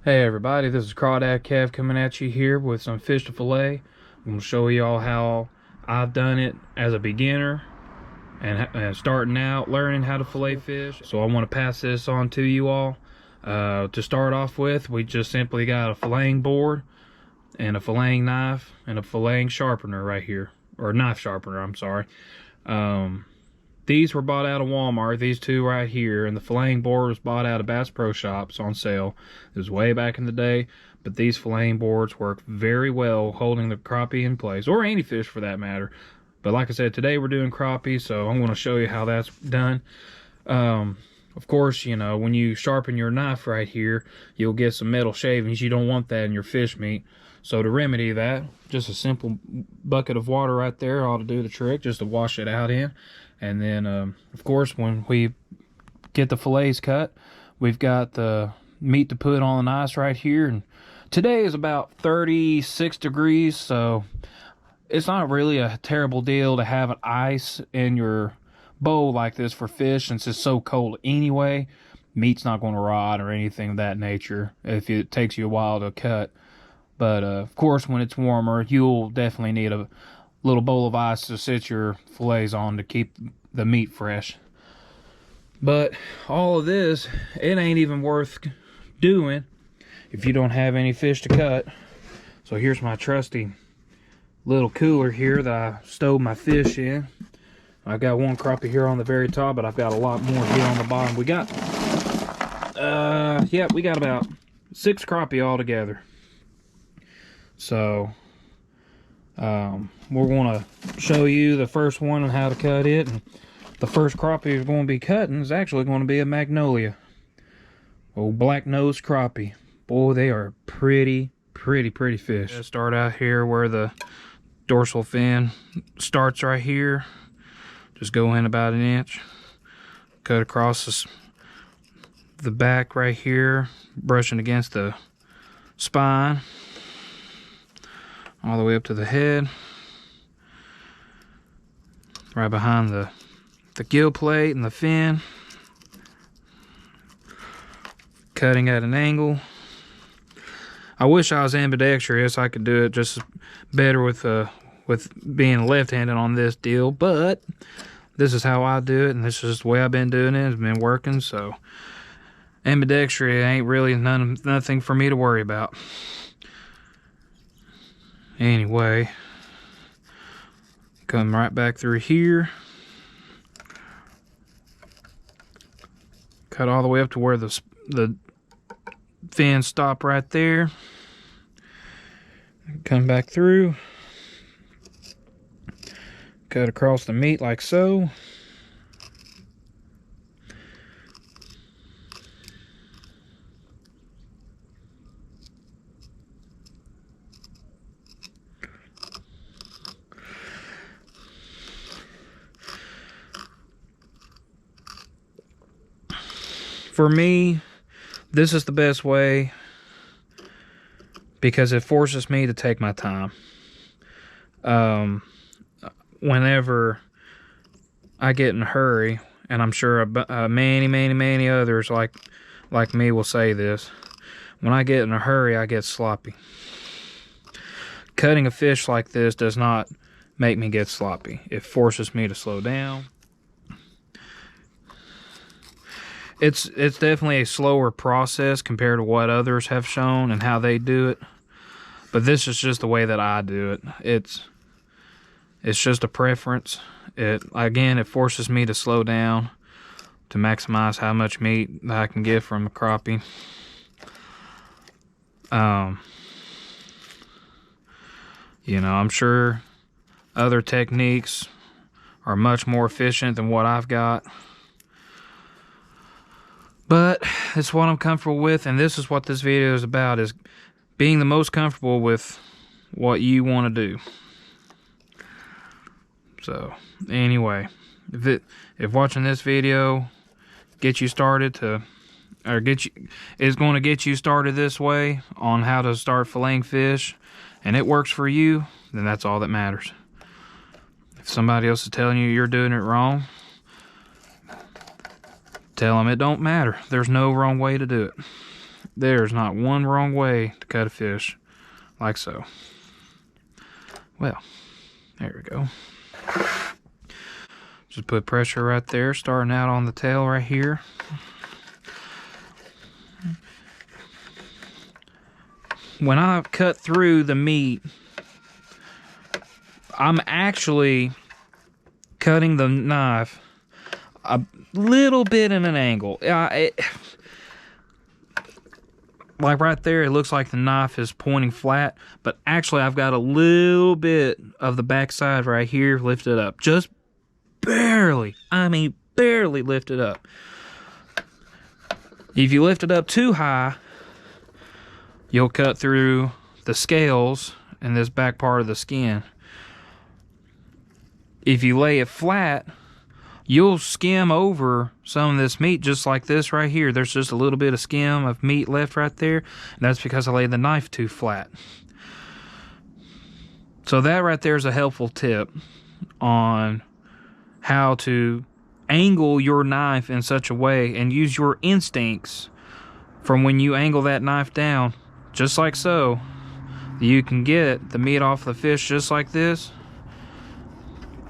Hey everybody, this is Crawdad Kev coming at you here with some fish to fillet. I'm going to show you all how I've done it as a beginner and starting out learning how to fillet fish. So I want to pass this on to you all. To start off with, we just simply got a filleting board and a filleting knife and a filleting sharpener right here, or knife sharpener, I'm sorry. These were bought out of Walmart, these two right here, and the filleting board was bought out of Bass Pro Shops on sale. It was way back in the day, but these filleting boards work very well holding the crappie in place, or any fish for that matter. But like I said, today we're doing crappie, so I'm going to show you how that's done. Of course, you know, when you sharpen your knife right here, you'll get some metal shavings. You don't want that in your fish meat. So to remedy that, just a simple bucket of water right there ought to do the trick, just to wash it out in. And then, of course, when we get the fillets cut, we've got the meat to put on the ice right here. And today is about 36 degrees, so it's not really a terrible deal to have an ice in your bowl like this for fish, since it's so cold anyway. Meat's not going to rot or anything of that nature if it takes you a while to cut. But of course, when it's warmer, you'll definitely need a little bowl of ice to sit your fillets on to keep the meat fresh. But all of this, it ain't even worth doing if you don't have any fish to cut. So here's my trusty little cooler here that I stowed my fish in. I got one crappie here on the very top, but I've got a lot more here on the bottom. We got we got about 6 crappie all together. So we're going to show you the first one and how to cut it. And the first crappie we're going to be cutting is actually going to be a magnolia. Old black nose crappie. Boy, they are pretty fish. Let's start out here where the dorsal fin starts right here. Just go in about 1 inch. Cut across the back right here, brushing against the spine. All the way up to the head. Right behind the gill plate and the fin. Cutting at an angle. I wish I was ambidextrous. I could do it just better with being left-handed on this deal, but this is how I do it, and this is just the way I've been doing it. It's been working, so ambidextrous ain't really nothing for me to worry about. Anyway, come right back through here. Cut all the way up to where the fins stop right there. Come back through. Cut across the meat like so. For me, this is the best way because it forces me to take my time. Whenever I get in a hurry, and I'm sure many others like me will say this, when I get in a hurry, I get sloppy. Cutting a fish like this does not make me get sloppy. It forces me to slow down. It's definitely a slower process compared to what others have shown and how they do it. But this is just the way that I do it. It's just a preference. It forces me to slow down to maximize how much meat that I can get from a crappie. You know, I'm sure other techniques are much more efficient than what I've got. But it's what I'm comfortable with, and this is what this video is about, is being the most comfortable with what you want to do. So, anyway, if watching this video gets you started is going to get you started this way on how to start filleting fish, and it works for you, then that's all that matters. If somebody else is telling you you're doing it wrong, tell them it don't matter. There's no wrong way to do it. There's not one wrong way to cut a fish, like so. Well, there we go. Just put pressure right there, starting out on the tail right here. When I cut through the meat, I'm actually cutting the knife a little bit in an angle. Like right there, it looks like the knife is pointing flat, but actually I've got a little bit of the backside right here lifted up. Just barely. I mean, barely lifted up. If you lift it up too high, you'll cut through the scales and this back part of the skin. If you lay it flat, you'll skim over some of this meat just like this right here. There's just a little bit of skim of meat left right there. And that's because I laid the knife too flat. So that right there is a helpful tip on how to angle your knife in such a way and use your instincts from when you angle that knife down, just like so. You can get the meat off the fish just like this.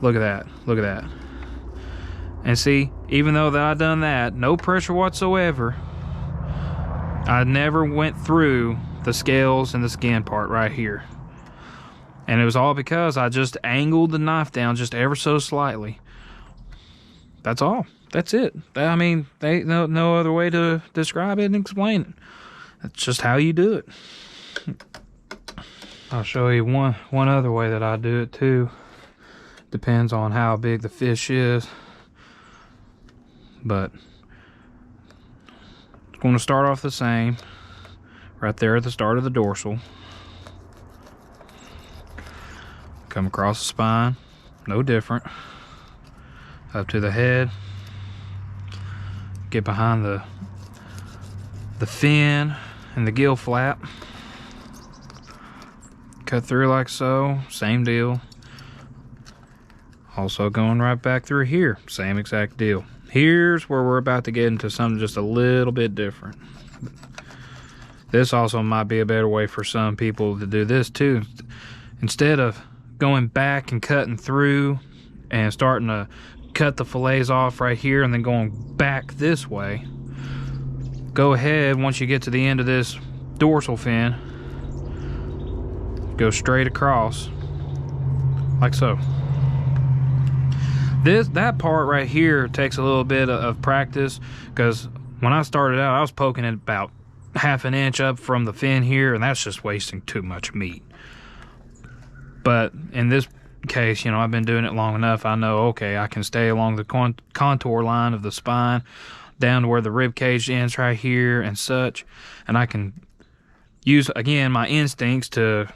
Look at that. Look at that. And see, even though that I done that, no pressure whatsoever, I never went through the scales and the skin part right here. And it was all because I just angled the knife down just ever so slightly. That's all. That's it. I mean, no other way to describe it and explain it. That's just how you do it. I'll show you one other way that I do it too. Depends on how big the fish is. But it's going to start off the same. Right there at the start of the dorsal. Come across the spine. No different. Up to the head. Get behind the fin and the gill flap. Cut through like so. Same deal. Also going right back through here. Same exact deal. Here's where we're about to get into something just a little bit different. This also might be a better way for some people to do this too. Instead of going back and cutting through and starting to cut the fillets off right here and then going back this way, go ahead, once you get to the end of this dorsal fin, go straight across like so. That part right here takes a little bit of practice, because when I started out I was poking it about ½ an inch up from the fin here, and that's just wasting too much meat. But in this case, you know, I've been doing it long enough. I know, okay, I can stay along the contour line of the spine down to where the rib cage ends right here and such, and I can use again my instincts to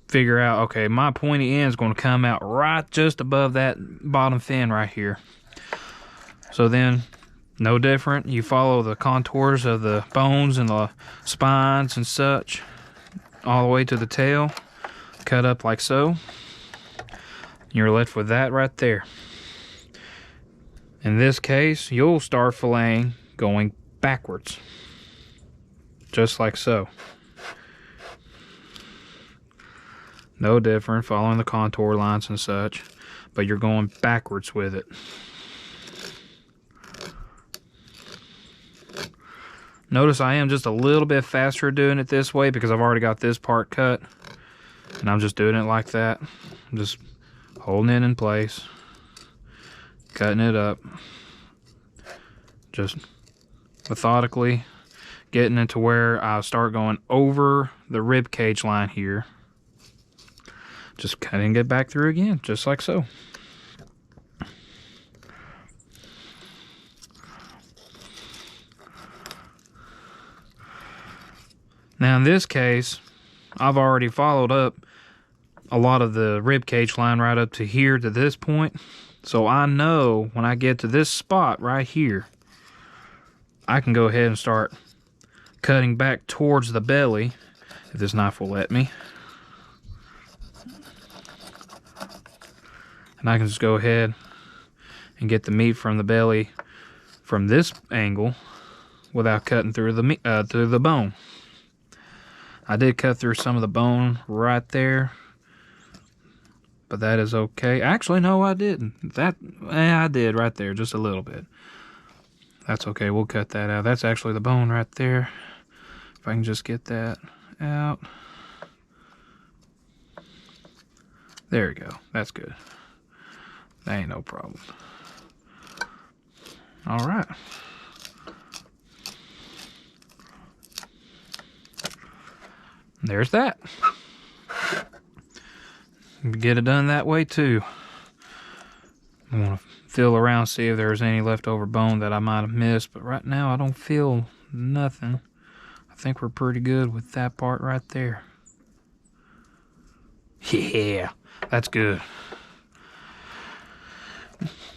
figure out, okay, my pointy end is going to come out right just above that bottom fin right here. So then, no different. You follow the contours of the bones and the spines and such all the way to the tail. Cut up like so. You're left with that right there. In this case, you'll start filleting going backwards. Just like so. No different, following the contour lines and such, but you're going backwards with it. Notice I am just a little bit faster doing it this way because I've already got this part cut, and I'm just doing it like that. I'm just holding it in place, cutting it up, just methodically getting it to where I start going over the rib cage line here. Just cutting it back through again, just like so. Now in this case, I've already followed up a lot of the rib cage line right up to here to this point. So I know when I get to this spot right here, I can go ahead and start cutting back towards the belly, if this knife will let me. And I can just go ahead and get the meat from the belly from this angle without cutting through the bone. I did cut through some of the bone right there, but that is okay. Actually, no, I didn't. I did right there, just a little bit. That's okay, we'll cut that out. That's actually the bone right there. If I can just get that out. There we go, that's good. That ain't no problem. All right. There's that. Get it done that way too. I want to feel around, see if there's any leftover bone that I might have missed, but right now I don't feel nothing. I think we're pretty good with that part right there. Yeah, that's good.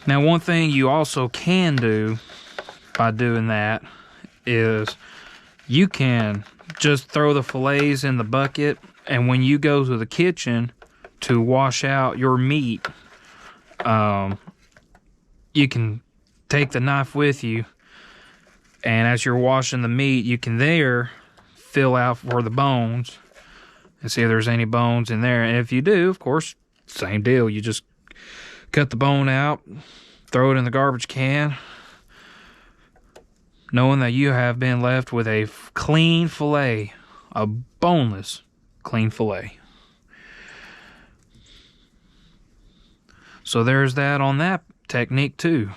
Now, one thing you also can do by doing that is you can just throw the fillets in the bucket, and when you go to the kitchen to wash out your meat, you can take the knife with you, and as you're washing the meat, you can there fill out for the bones and see if there's any bones in there. And if you do, of course, same deal. You just cut the bone out, throw it in the garbage can, knowing that you have been left with a clean fillet, a boneless clean fillet. So there's that on that technique too.